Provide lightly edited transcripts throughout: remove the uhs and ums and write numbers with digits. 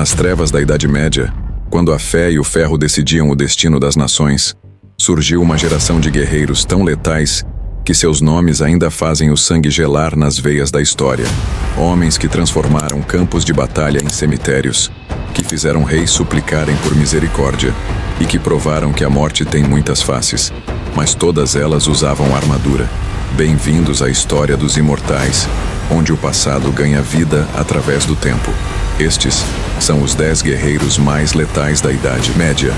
Nas trevas da Idade Média, quando a fé e o ferro decidiam o destino das nações, surgiu uma geração de guerreiros tão letais que seus nomes ainda fazem o sangue gelar nas veias da história. Homens que transformaram campos de batalha em cemitérios, que fizeram reis suplicarem por misericórdia e que provaram que a morte tem muitas faces, mas todas elas usavam armadura. Bem-vindos à história dos imortais, onde o passado ganha vida através do tempo. Estes são os 10 guerreiros mais letais da Idade Média.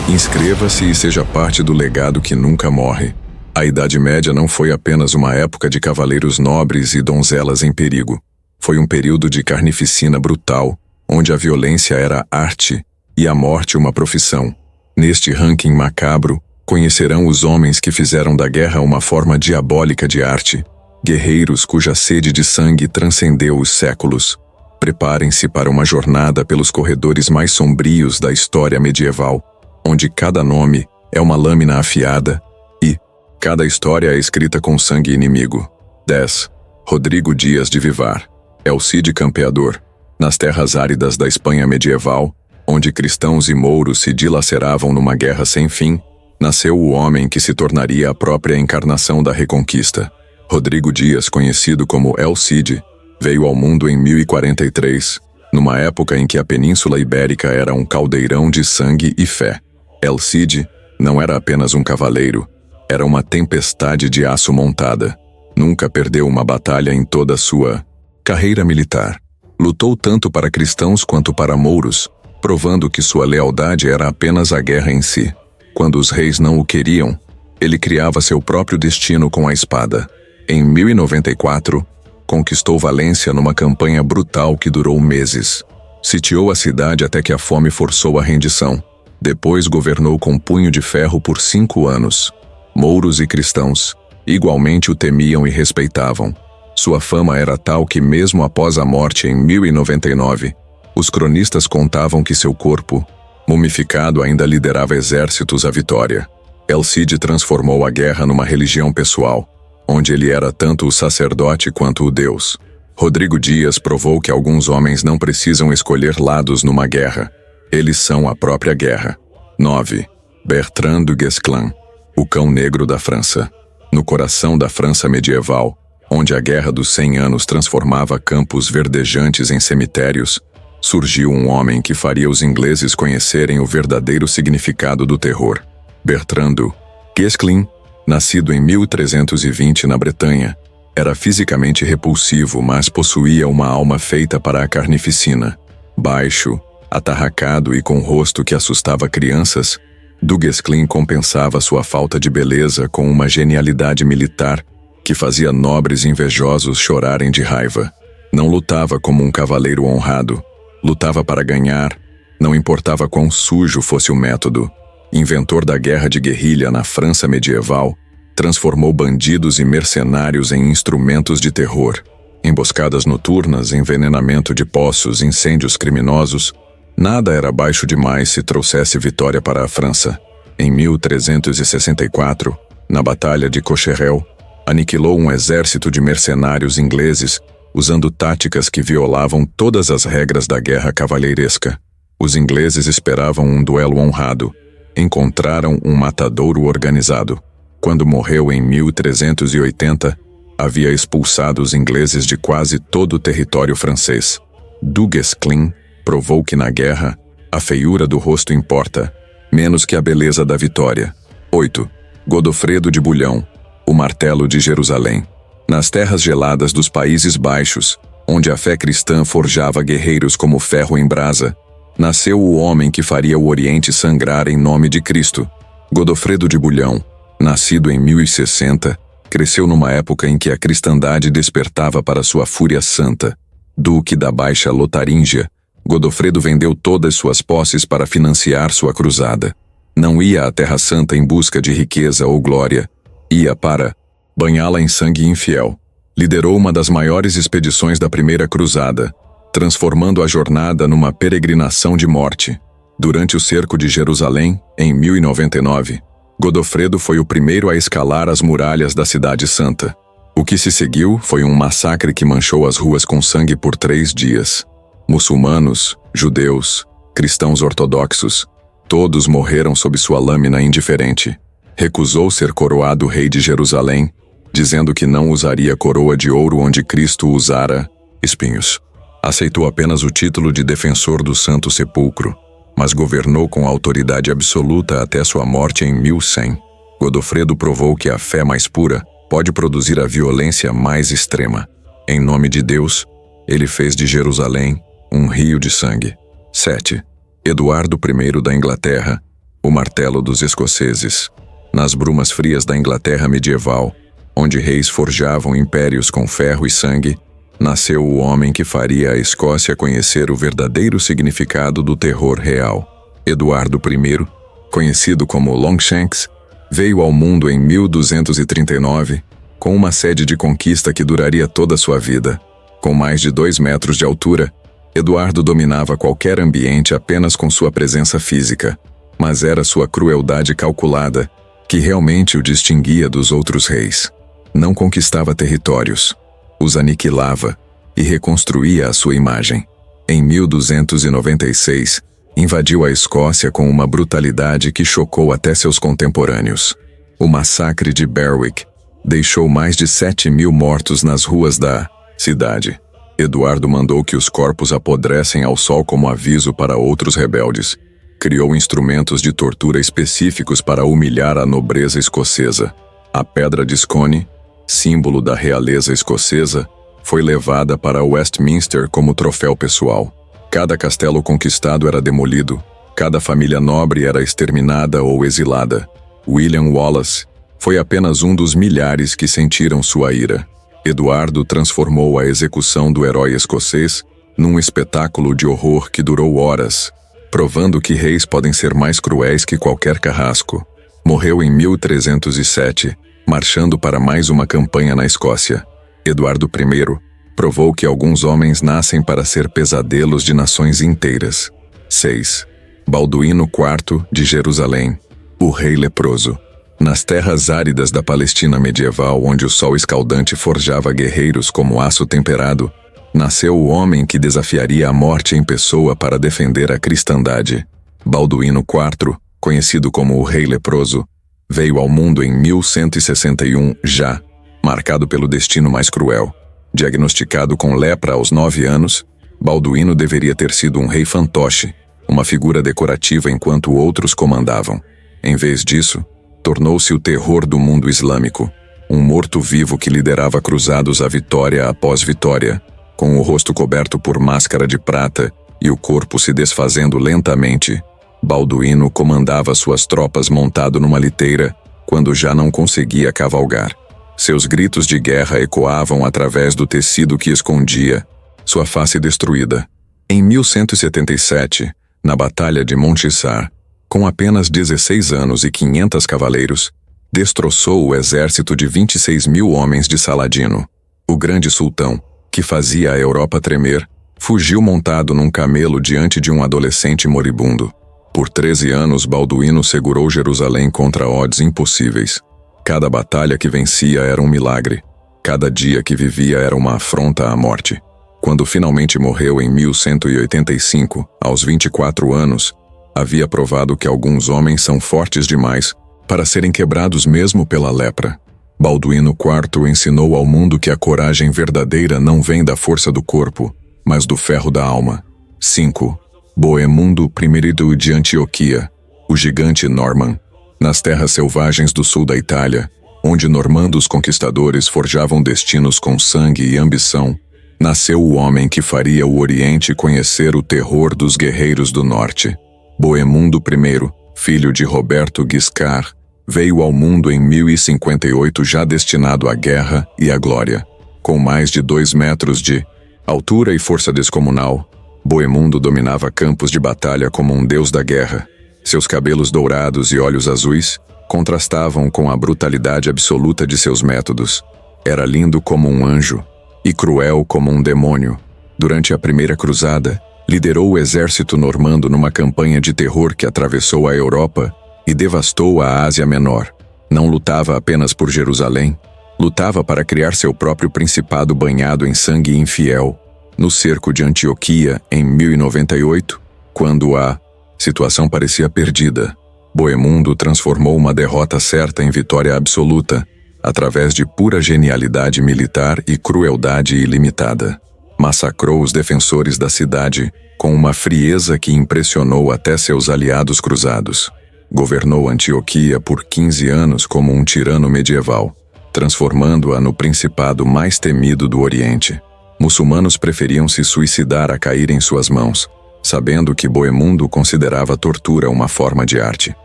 Inscreva-se e seja parte do legado que nunca morre. A Idade Média não foi apenas uma época de cavaleiros nobres e donzelas em perigo. Foi um período de carnificina brutal, onde a violência era arte e a morte uma profissão. Neste ranking macabro, conhecerão os homens que fizeram da guerra uma forma diabólica de arte, guerreiros cuja sede de sangue transcendeu os séculos. Preparem-se para uma jornada pelos corredores mais sombrios da história medieval, onde cada nome é uma lâmina afiada e cada história é escrita com sangue inimigo. 10. Rodrigo Dias de Vivar, El Cid Campeador. Nas terras áridas da Espanha medieval, onde cristãos e mouros se dilaceravam numa guerra sem fim, nasceu o homem que se tornaria a própria encarnação da Reconquista. Rodrigo Dias, conhecido como El Cid, veio ao mundo em 1043, numa época em que a Península Ibérica era um caldeirão de sangue e fé. El Cid não era apenas um cavaleiro, era uma tempestade de aço montada. Nunca perdeu uma batalha em toda a sua carreira militar. Lutou tanto para cristãos quanto para mouros, provando que sua lealdade era apenas a guerra em si. Quando os reis não o queriam, ele criava seu próprio destino com a espada. Em 1094, conquistou Valência numa campanha brutal que durou meses. Sitiou a cidade até que a fome forçou a rendição. Depois governou com punho de ferro por 5 anos. Mouros e cristãos igualmente o temiam e respeitavam. Sua fama era tal que mesmo após a morte em 1099, os cronistas contavam que seu corpo, mumificado, ainda liderava exércitos à vitória. El Cid transformou a guerra numa religião pessoal, onde ele era tanto o sacerdote quanto o Deus. Rodrigo Dias provou que alguns homens não precisam escolher lados numa guerra. Eles são a própria guerra. 9. Bertrand du Guesclin, o cão negro da França. No coração da França medieval, onde a Guerra dos 100 Anos transformava campos verdejantes em cemitérios, surgiu um homem que faria os ingleses conhecerem o verdadeiro significado do terror. Bertrand du Guesclin, nascido em 1320 na Bretanha, era fisicamente repulsivo, mas possuía uma alma feita para a carnificina. Baixo, atarracado e com rosto que assustava crianças, du Guesclin compensava sua falta de beleza com uma genialidade militar que fazia nobres invejosos chorarem de raiva. Não lutava como um cavaleiro honrado, lutava para ganhar, não importava quão sujo fosse o método. Inventor da guerra de guerrilha na França medieval, transformou bandidos e mercenários em instrumentos de terror. Emboscadas noturnas, envenenamento de poços, incêndios criminosos, nada era baixo demais se trouxesse vitória para a França. Em 1364, na Batalha de Cocherel, aniquilou um exército de mercenários ingleses, usando táticas que violavam todas as regras da guerra cavalheiresca. Os ingleses esperavam um duelo honrado. Encontraram um matadouro organizado. Quando morreu em 1380, havia expulsado os ingleses de quase todo o território francês. Du Guesclin provou que na guerra, a feiura do rosto importa, menos que a beleza da vitória. 8. Godofredo de Bouillon, o martelo de Jerusalém. Nas terras geladas dos Países Baixos, onde a fé cristã forjava guerreiros como ferro em brasa, nasceu o homem que faria o Oriente sangrar em nome de Cristo. Godofredo de Bouillon, nascido em 1060, cresceu numa época em que a cristandade despertava para sua fúria santa. Duque da Baixa Lotaríngia, Godofredo vendeu todas suas posses para financiar sua cruzada. Não ia à Terra Santa em busca de riqueza ou glória, ia para banhá-la em sangue infiel. Liderou uma das maiores expedições da Primeira Cruzada, transformando a jornada numa peregrinação de morte. Durante o cerco de Jerusalém, em 1099, Godofredo foi o primeiro a escalar as muralhas da Cidade Santa. O que se seguiu foi um massacre que manchou as ruas com sangue por 3 dias. Muçulmanos, judeus, cristãos ortodoxos, todos morreram sob sua lâmina indiferente. Recusou ser coroado rei de Jerusalém, dizendo que não usaria coroa de ouro onde Cristo usara espinhos. Aceitou apenas o título de defensor do Santo Sepulcro, mas governou com autoridade absoluta até sua morte em 1100. Godofredo provou que a fé mais pura pode produzir a violência mais extrema. Em nome de Deus, ele fez de Jerusalém um rio de sangue. 7. Eduardo I da Inglaterra, o martelo dos escoceses. Nas brumas frias da Inglaterra medieval, onde reis forjavam impérios com ferro e sangue, nasceu o homem que faria a Escócia conhecer o verdadeiro significado do terror real. Eduardo I, conhecido como Longshanks, veio ao mundo em 1239, com uma sede de conquista que duraria toda a sua vida. Com mais de 2 metros de altura, Eduardo dominava qualquer ambiente apenas com sua presença física, mas era sua crueldade calculada que realmente o distinguia dos outros reis. Não conquistava territórios, os aniquilava e reconstruía a sua imagem. Em 1296, invadiu a Escócia com uma brutalidade que chocou até seus contemporâneos. O massacre de Berwick deixou mais de 7.000 mortos nas ruas da cidade. Eduardo mandou que os corpos apodrecem ao sol como aviso para outros rebeldes. Criou instrumentos de tortura específicos para humilhar a nobreza escocesa. A Pedra de Scone, símbolo da realeza escocesa, foi levada para Westminster como troféu pessoal. Cada castelo conquistado era demolido, cada família nobre era exterminada ou exilada. William Wallace foi apenas um dos milhares que sentiram sua ira. Eduardo transformou a execução do herói escocês num espetáculo de horror que durou horas, provando que reis podem ser mais cruéis que qualquer carrasco. Morreu em 1307, marchando para mais uma campanha na Escócia. Eduardo I provou que alguns homens nascem para ser pesadelos de nações inteiras. 6. Balduíno IV de Jerusalém, o rei leproso. Nas terras áridas da Palestina medieval, onde o sol escaldante forjava guerreiros como aço temperado, nasceu o homem que desafiaria a morte em pessoa para defender a cristandade. Balduíno IV, conhecido como o Rei Leproso, veio ao mundo em 1161 já, marcado pelo destino mais cruel. Diagnosticado com lepra aos 9 anos, Balduíno deveria ter sido um rei fantoche, uma figura decorativa enquanto outros comandavam. Em vez disso, tornou-se o terror do mundo islâmico, um morto-vivo que liderava cruzados à vitória após vitória, com o rosto coberto por máscara de prata e o corpo se desfazendo lentamente. Balduíno comandava suas tropas montado numa liteira quando já não conseguia cavalgar. Seus gritos de guerra ecoavam através do tecido que escondia sua face destruída. Em 1177, na Batalha de Montsar, com apenas 16 anos e 500 cavaleiros, destroçou o exército de 26.000 homens de Saladino. O grande sultão, que fazia a Europa tremer, fugiu montado num camelo diante de um adolescente moribundo. Por 13 anos, Balduíno segurou Jerusalém contra odds impossíveis. Cada batalha que vencia era um milagre. Cada dia que vivia era uma afronta à morte. Quando finalmente morreu em 1185, aos 24 anos, havia provado que alguns homens são fortes demais para serem quebrados mesmo pela lepra. Balduíno IV ensinou ao mundo que a coragem verdadeira não vem da força do corpo, mas do ferro da alma. 5. Boemundo I de Antioquia, o gigante Norman. Nas terras selvagens do sul da Itália, onde normandos conquistadores forjavam destinos com sangue e ambição, nasceu o homem que faria o Oriente conhecer o terror dos guerreiros do Norte. Boemundo I, filho de Roberto Guiscard, veio ao mundo em 1058 já destinado à guerra e à glória. Com mais de 2 metros de altura e força descomunal, Boemundo dominava campos de batalha como um deus da guerra. Seus cabelos dourados e olhos azuis contrastavam com a brutalidade absoluta de seus métodos. Era lindo como um anjo e cruel como um demônio. Durante a Primeira Cruzada, liderou o exército normando numa campanha de terror que atravessou a Europa e devastou a Ásia Menor. Não lutava apenas por Jerusalém, lutava para criar seu próprio principado banhado em sangue infiel. no cerco de Antioquia em 1098, quando a situação parecia perdida, Bohemundo transformou uma derrota certa em vitória absoluta, através de pura genialidade militar e crueldade ilimitada. Massacrou os defensores da cidade com uma frieza que impressionou até seus aliados cruzados. Governou Antioquia por 15 anos como um tirano medieval, transformando-a no principado mais temido do Oriente. Muçulmanos preferiam se suicidar a cair em suas mãos, sabendo que Bohemundo considerava a tortura uma forma de arte.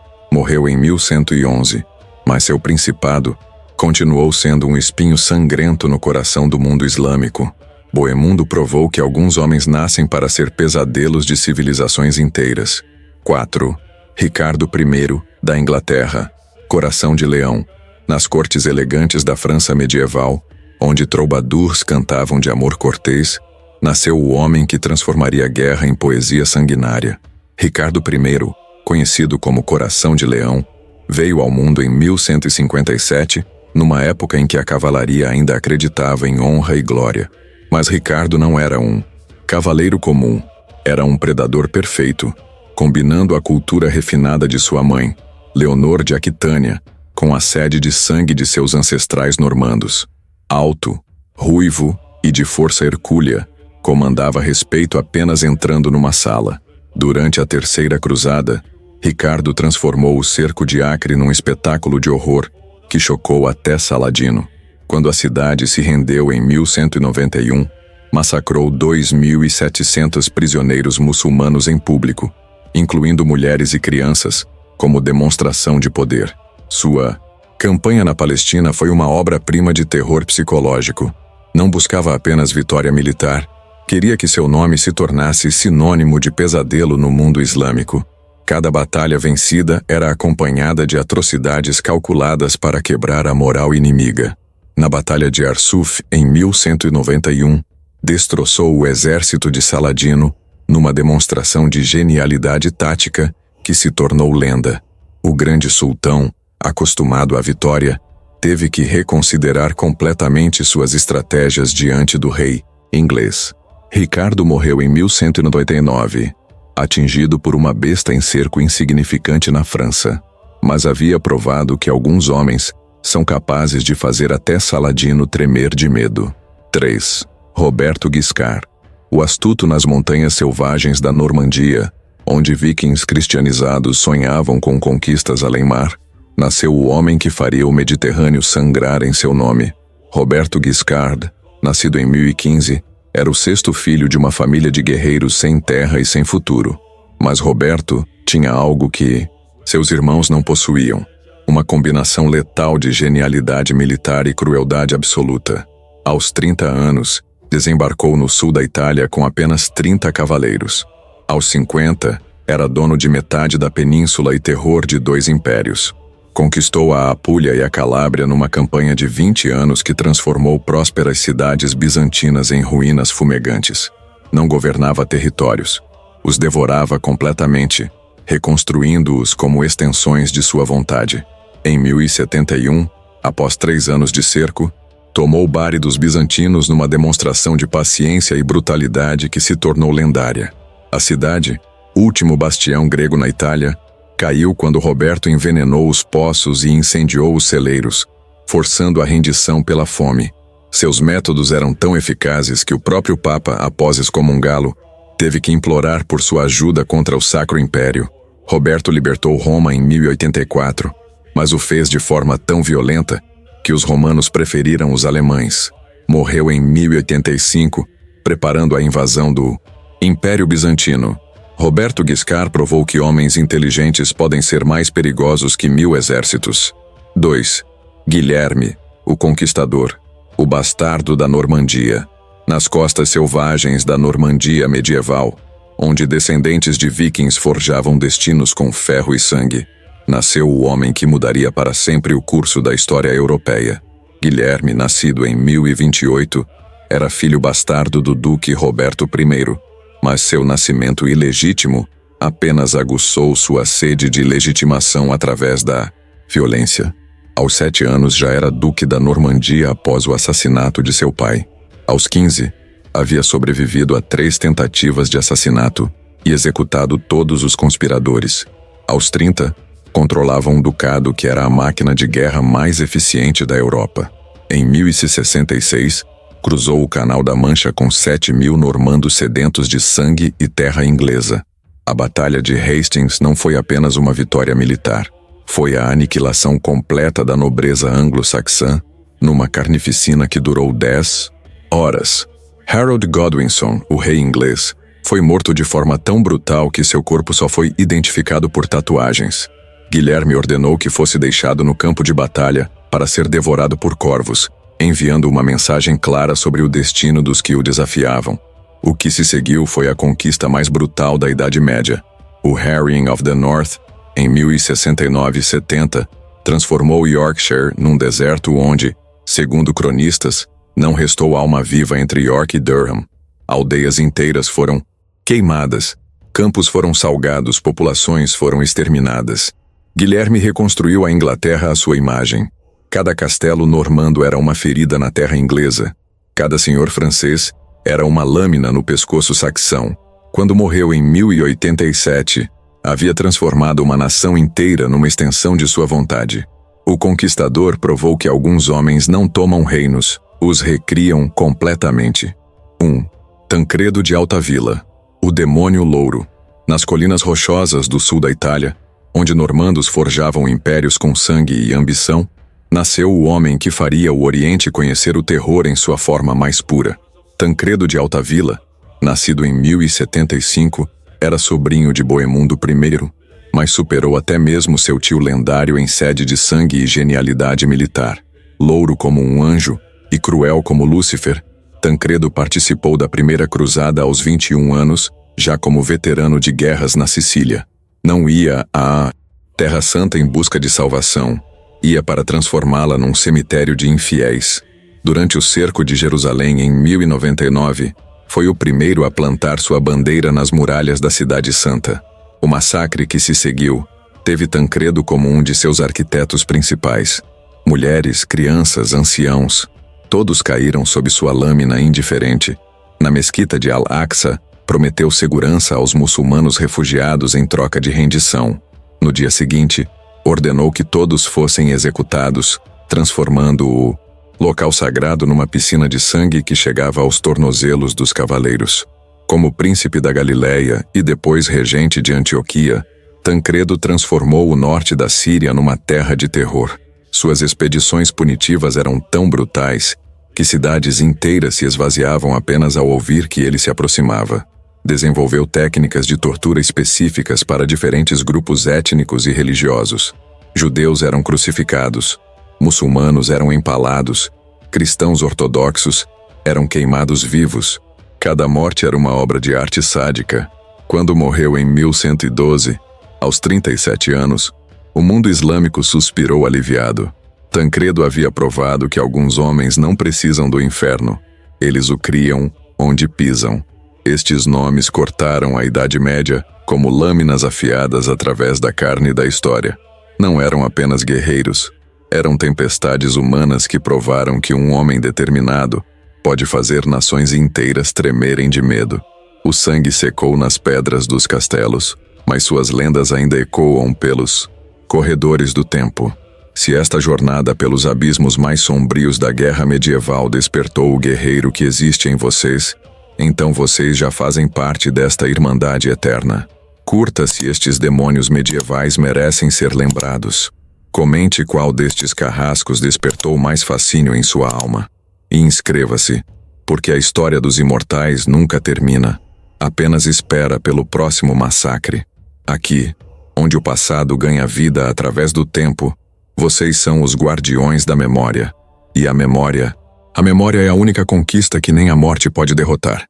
Morreu em 1111, mas seu principado continuou sendo um espinho sangrento no coração do mundo islâmico. Bohemundo provou que alguns homens nascem para ser pesadelos de civilizações inteiras. 4. Ricardo I, da Inglaterra, coração de leão. Nas cortes elegantes da França medieval, onde troubadours cantavam de amor cortês, nasceu o homem que transformaria a guerra em poesia sanguinária. Ricardo I, conhecido como Coração de Leão, veio ao mundo em 1157, numa época em que a cavalaria ainda acreditava em honra e glória. Mas Ricardo não era um cavaleiro comum, era um predador perfeito, combinando a cultura refinada de sua mãe, Leonor de Aquitânia, com a sede de sangue de seus ancestrais normandos. Alto, ruivo e de força hercúlea, comandava respeito apenas entrando numa sala. Durante a Terceira Cruzada, Ricardo transformou o cerco de Acre num espetáculo de horror que chocou até Saladino. Quando a cidade se rendeu em 1191, massacrou 2.700 prisioneiros muçulmanos em público, incluindo mulheres e crianças, como demonstração de poder. Sua campanha na Palestina foi uma obra-prima de terror psicológico. Não buscava apenas vitória militar, queria que seu nome se tornasse sinônimo de pesadelo no mundo islâmico. Cada batalha vencida era acompanhada de atrocidades calculadas para quebrar a moral inimiga. Na Batalha de Arsuf, em 1191, destroçou o exército de Saladino numa demonstração de genialidade tática que se tornou lenda. O grande sultão, acostumado à vitória, teve que reconsiderar completamente suas estratégias diante do rei inglês. Ricardo morreu em 1199, atingido por uma besta em cerco insignificante na França, mas havia provado que alguns homens são capazes de fazer até Saladino tremer de medo. 3. Roberto Guiscard, o astuto nas montanhas selvagens da Normandia, onde vikings cristianizados sonhavam com conquistas além-mar, nasceu o homem que faria o Mediterrâneo sangrar em seu nome. Roberto Guiscard, nascido em 1015, era o sexto filho de uma família de guerreiros sem terra e sem futuro. Mas Roberto tinha algo que seus irmãos não possuíam: uma combinação letal de genialidade militar e crueldade absoluta. Aos 30 anos, desembarcou no sul da Itália com apenas 30 cavaleiros. Aos 50, era dono de metade da península e terror de 2 impérios. Conquistou a Apulia e a Calábria numa campanha de 20 anos que transformou prósperas cidades bizantinas em ruínas fumegantes. Não governava territórios. Os devorava completamente, reconstruindo-os como extensões de sua vontade. Em 1071, após 3 anos de cerco, tomou Bari dos bizantinos numa demonstração de paciência e brutalidade que se tornou lendária. A cidade, último bastião grego na Itália, caiu quando Roberto envenenou os poços e incendiou os celeiros, forçando a rendição pela fome. Seus métodos eram tão eficazes que o próprio Papa, após excomungá-lo, teve que implorar por sua ajuda contra o Sacro Império. Roberto libertou Roma em 1084, mas o fez de forma tão violenta que os romanos preferiram os alemães. Morreu em 1085, preparando a invasão do Império Bizantino. Roberto Guiscard provou que homens inteligentes podem ser mais perigosos que 1000 exércitos. 2. Guilherme, o Conquistador, o bastardo da Normandia. Nas costas selvagens da Normandia medieval, onde descendentes de vikings forjavam destinos com ferro e sangue, nasceu o homem que mudaria para sempre o curso da história europeia. Guilherme, nascido em 1028, era filho bastardo do duque Roberto I, mas seu nascimento ilegítimo apenas aguçou sua sede de legitimação através da violência. Aos 7 anos já era duque da Normandia após o assassinato de seu pai. Aos 15, havia sobrevivido a 3 tentativas de assassinato e executado todos os conspiradores. Aos 30, controlava um ducado que era a máquina de guerra mais eficiente da Europa. Em 1066, cruzou o Canal da Mancha com 7.000 normandos sedentos de sangue e terra inglesa. A Batalha de Hastings não foi apenas uma vitória militar. Foi a aniquilação completa da nobreza anglo-saxã, numa carnificina que durou 10 horas. Harold Godwinson, o rei inglês, foi morto de forma tão brutal que seu corpo só foi identificado por tatuagens. Guilherme ordenou que fosse deixado no campo de batalha para ser devorado por corvos, enviando uma mensagem clara sobre o destino dos que o desafiavam. O que se seguiu foi a conquista mais brutal da Idade Média. O Harrying of the North, em 1069-70, transformou Yorkshire num deserto onde, segundo cronistas, não restou alma viva entre York e Durham. Aldeias inteiras foram queimadas, campos foram salgados, populações foram exterminadas. Guilherme reconstruiu a Inglaterra à sua imagem. Cada castelo normando era uma ferida na terra inglesa. Cada senhor francês era uma lâmina no pescoço saxão. Quando morreu em 1087, havia transformado uma nação inteira numa extensão de sua vontade. O conquistador provou que alguns homens não tomam reinos, os recriam completamente. 1. Tancredo de Altavilla, o demônio louro. Nas colinas rochosas do sul da Itália, onde normandos forjavam impérios com sangue e ambição, nasceu o homem que faria o Oriente conhecer o terror em sua forma mais pura. Tancredo de Altavilla, nascido em 1075, era sobrinho de Bohemundo I, mas superou até mesmo seu tio lendário em sede de sangue e genialidade militar. Louro como um anjo e cruel como Lúcifer, Tancredo participou da primeira cruzada aos 21 anos, já como veterano de guerras na Sicília. Não ia à Terra Santa em busca de salvação, ia para transformá-la num cemitério de infiéis. Durante o cerco de Jerusalém em 1099, foi o primeiro a plantar sua bandeira nas muralhas da Cidade Santa. O massacre que se seguiu teve Tancredo como um de seus arquitetos principais. Mulheres, crianças, anciãos, todos caíram sob sua lâmina indiferente. Na mesquita de Al-Aqsa, prometeu segurança aos muçulmanos refugiados em troca de rendição. No dia seguinte, ordenou que todos fossem executados, transformando o local sagrado numa piscina de sangue que chegava aos tornozelos dos cavaleiros. Como príncipe da Galileia e depois regente de Antioquia, Tancredo transformou o norte da Síria numa terra de terror. Suas expedições punitivas eram tão brutais que cidades inteiras se esvaziavam apenas ao ouvir que ele se aproximava. Desenvolveu técnicas de tortura específicas para diferentes grupos étnicos e religiosos. Judeus eram crucificados, muçulmanos eram empalados, cristãos ortodoxos eram queimados vivos. Cada morte era uma obra de arte sádica. Quando morreu em 1112, aos 37 anos, o mundo islâmico suspirou aliviado. Tancredo havia provado que alguns homens não precisam do inferno. Eles o criam onde pisam. Estes nomes cortaram a Idade Média como lâminas afiadas através da carne da história. Não eram apenas guerreiros, eram tempestades humanas que provaram que um homem determinado pode fazer nações inteiras tremerem de medo. O sangue secou nas pedras dos castelos, mas suas lendas ainda ecoam pelos corredores do tempo. Se esta jornada pelos abismos mais sombrios da guerra medieval despertou o guerreiro que existe em vocês, então vocês já fazem parte desta irmandade eterna. Curta se estes demônios medievais merecem ser lembrados. Comente qual destes carrascos despertou mais fascínio em sua alma. E inscreva-se, porque a história dos imortais nunca termina. Apenas espera pelo próximo massacre. Aqui, onde o passado ganha vida através do tempo, vocês são os guardiões da memória. E a memória é a única conquista que nem a morte pode derrotar.